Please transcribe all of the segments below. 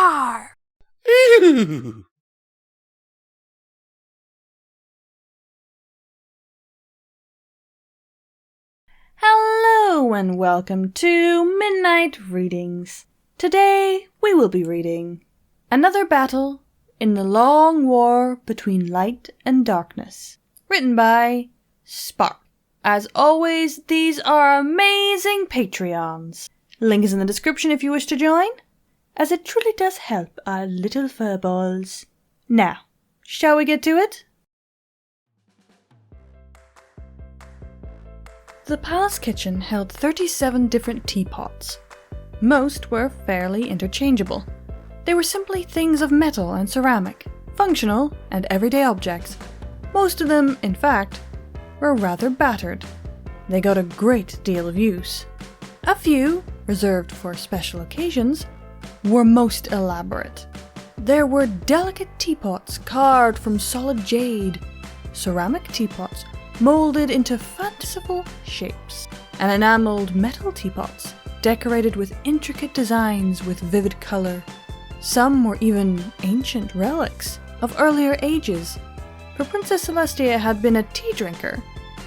Rawr! Ew. Hello and welcome to Midnight Readings. Today we will be reading Another Battle in the Long War Between Light and Darkness, written by Spark. As always, these are amazing Patreons. Link is in the description if you wish to join, as it truly does help our little furballs. Now, shall we get to it? The palace kitchen held 37 different teapots. Most were fairly interchangeable. They were simply things of metal and ceramic, functional and everyday objects. Most of them, in fact, were rather battered. They got a great deal of use. A few, reserved for special occasions, were most elaborate. There were delicate teapots carved from solid jade, ceramic teapots molded into fanciful shapes, and enameled metal teapots decorated with intricate designs with vivid color. Some were even ancient relics of earlier ages, for Princess Celestia had been a tea drinker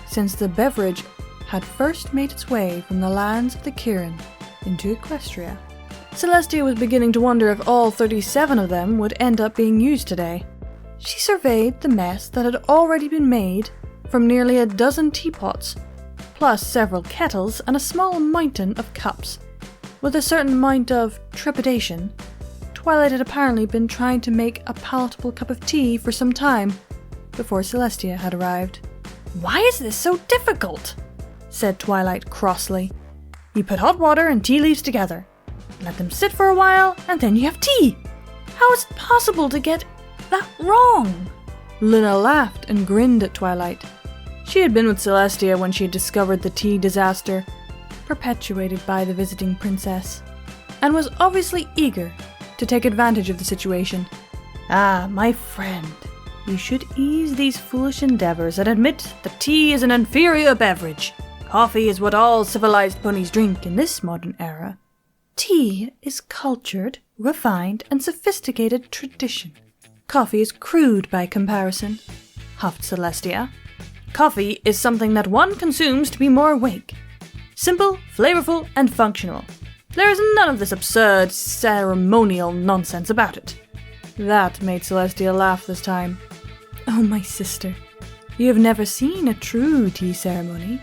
since the beverage had first made its way from the lands of the Kirin into Equestria. Celestia was beginning to wonder if all 37 of them would end up being used today. She surveyed the mess that had already been made from nearly a dozen teapots, plus several kettles and a small mountain of cups. With a certain amount of trepidation, Twilight had apparently been trying to make a palatable cup of tea for some time before Celestia had arrived. "Why is this so difficult?" said Twilight crossly. "You put hot water and tea leaves together, let them sit for a while, and then you have tea. How is it possible to get that wrong?" Luna laughed and grinned at Twilight. She had been with Celestia when she had discovered the tea disaster perpetuated by the visiting princess, and was obviously eager to take advantage of the situation. "Ah, my friend, you should ease these foolish endeavors and admit that tea is an inferior beverage. Coffee is what all civilized ponies drink in this modern era. Tea is cultured, refined, and sophisticated tradition. Coffee is crude by comparison," huffed Celestia. "Coffee is something that one consumes to be more awake. Simple, flavorful, and functional. There is none of this absurd, ceremonial nonsense about it." That made Celestia laugh this time. "Oh, my sister, you have never seen a true tea ceremony.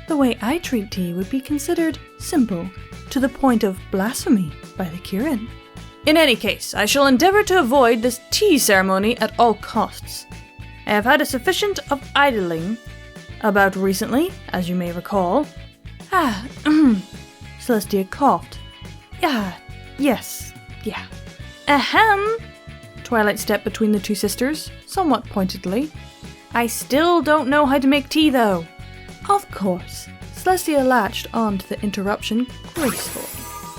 The way I treat tea would be considered simple, to the point of blasphemy by the Kirin. In any case, I shall endeavor to avoid this tea ceremony at all costs. I have had a sufficient of idling about recently, as you may recall." Celestia coughed. Yes. Ahem. Twilight stepped between the two sisters, somewhat pointedly. "I still don't know how to make tea, though." Of course, Celestia latched on to the interruption gracefully.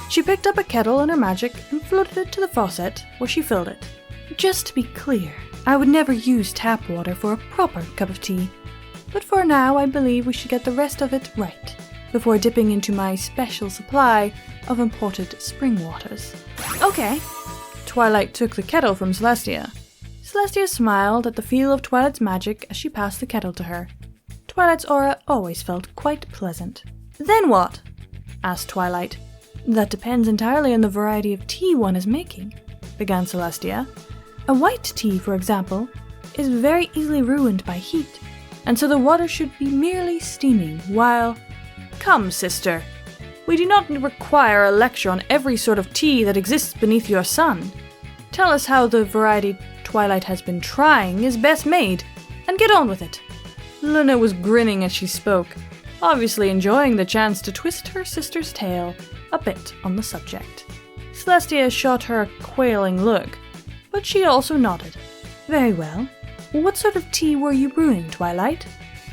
She picked up a kettle in her magic and floated it to the faucet, where she filled it. "Just to be clear, I would never use tap water for a proper cup of tea, but for now I believe we should get the rest of it right, before dipping into my special supply of imported spring waters." "Okay." Twilight took the kettle from Celestia. Celestia smiled at the feel of Twilight's magic as she passed the kettle to her. Twilight's aura always felt quite pleasant. "Then what?" asked Twilight. "That depends entirely on the variety of tea one is making," began Celestia. "A white tea, for example, is very easily ruined by heat, and so the water should be merely steaming, while—" "Come, sister, we do not require a lecture on every sort of tea that exists beneath your sun. Tell us how the variety Twilight has been trying is best made, and get on with it." Luna was grinning as she spoke, obviously enjoying the chance to twist her sister's tale a bit on the subject. Celestia shot her a quailing look, but she also nodded. "Very well. What sort of tea were you brewing, Twilight?"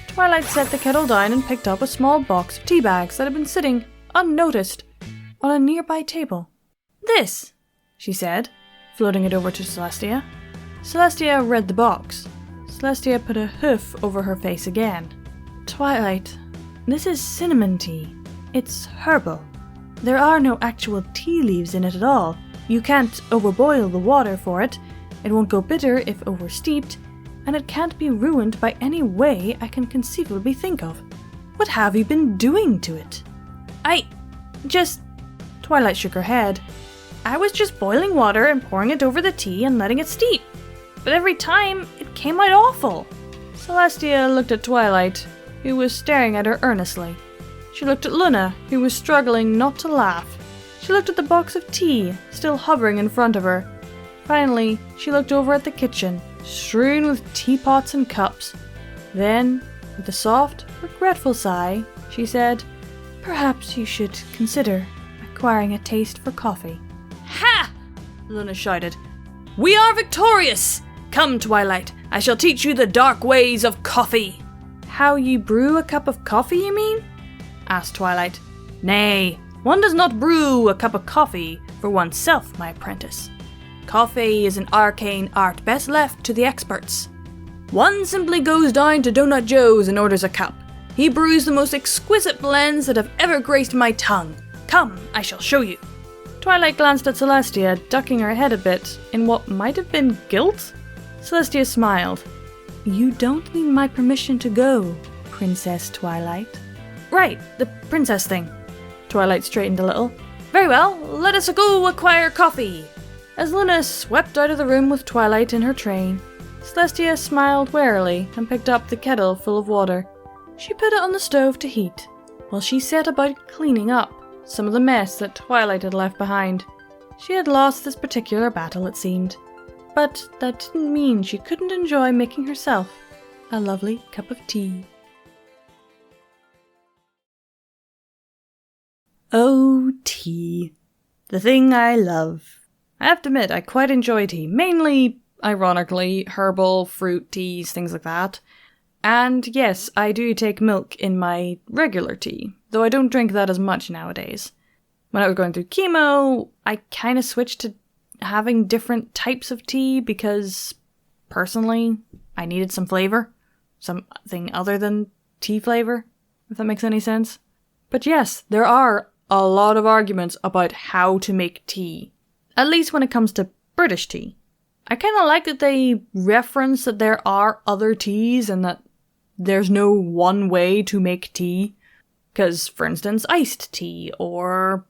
Twilight set the kettle down and picked up a small box of tea bags that had been sitting, unnoticed, on a nearby table. "This," she said, floating it over to Celestia. Celestia read the box. Celestia put a hoof over her face again. "Twilight, this is cinnamon tea. It's herbal. There are no actual tea leaves in it at all. You can't overboil the water for it, it won't go bitter if oversteeped, and it can't be ruined by any way I can conceivably think of. What have you been doing to it? Twilight shook her head. I was just boiling water and pouring it over the tea and letting it steep. But every time, it came out awful. Celestia looked at Twilight, who was staring at her earnestly. She looked at Luna, who was struggling not to laugh. She looked at the box of tea, still hovering in front of her. Finally, she looked over at the kitchen, strewn with teapots and cups. Then, with a soft, regretful sigh, she said, "Perhaps you should consider acquiring a taste for coffee." Ha! Luna shouted. We are victorious! Come, Twilight, I shall teach you the dark ways of coffee. How you brew a cup of coffee, you mean? Asked Twilight. Nay, one does not brew a cup of coffee for oneself, my apprentice. Coffee is an arcane art best left to the experts. One simply goes down to Donut Joe's and orders a cup. He brews the most exquisite blends that have ever graced my tongue. Come, I shall show you. Twilight glanced at Celestia, ducking her head a bit, in what might have been guilt. Celestia smiled. You don't need my permission to go, Princess Twilight. Right, the princess thing. Twilight straightened a little. Very well, let us go acquire coffee. As Luna swept out of the room with Twilight in her train, Celestia smiled warily and picked up the kettle full of water. She put it on the stove to heat, while she set about cleaning up some of the mess that Twilight had left behind. She had lost this particular battle, it seemed, but that didn't mean she couldn't enjoy making herself a lovely cup of tea. Oh, tea. The thing I love. I have to admit, I quite enjoy tea. Mainly, ironically, herbal, fruit teas, things like that. And yes, I do take milk in my regular tea, though I don't drink that as much nowadays. When I was going through chemo, I kind of switched to having different types of tea because, personally, I needed some flavor. Something other than tea flavor, if that makes any sense. But yes, there are a lot of arguments about how to make tea. At least when it comes to British tea. I kind of like that they reference that there are other teas and that there's no one way to make tea. Because, for instance, iced tea or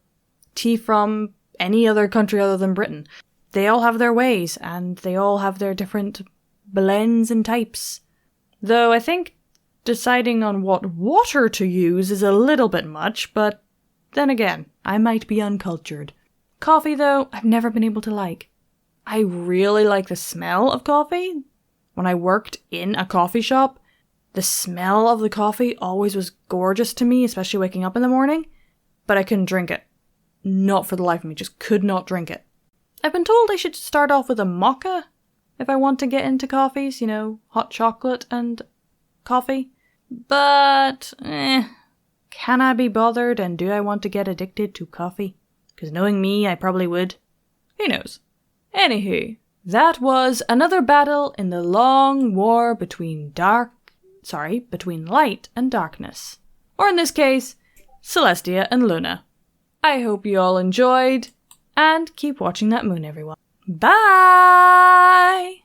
tea from any other country other than Britain. They all have their ways and they all have their different blends and types. Though I think deciding on what water to use is a little bit much, but then again, I might be uncultured. Coffee, though, I've never been able to like. I really like the smell of coffee. When I worked in a coffee shop, the smell of the coffee always was gorgeous to me, especially waking up in the morning, but I couldn't drink it. Not for the life of me, just could not drink it. I've been told I should start off with a mocha if I want to get into coffees, you know, hot chocolate and coffee. But, can I be bothered and do I want to get addicted to coffee? Because knowing me, I probably would. Who knows? Anywho, that was another battle in the long war between light and darkness. Or in this case, Celestia and Luna. I hope you all enjoyed, and keep watching that moon, everyone. Bye!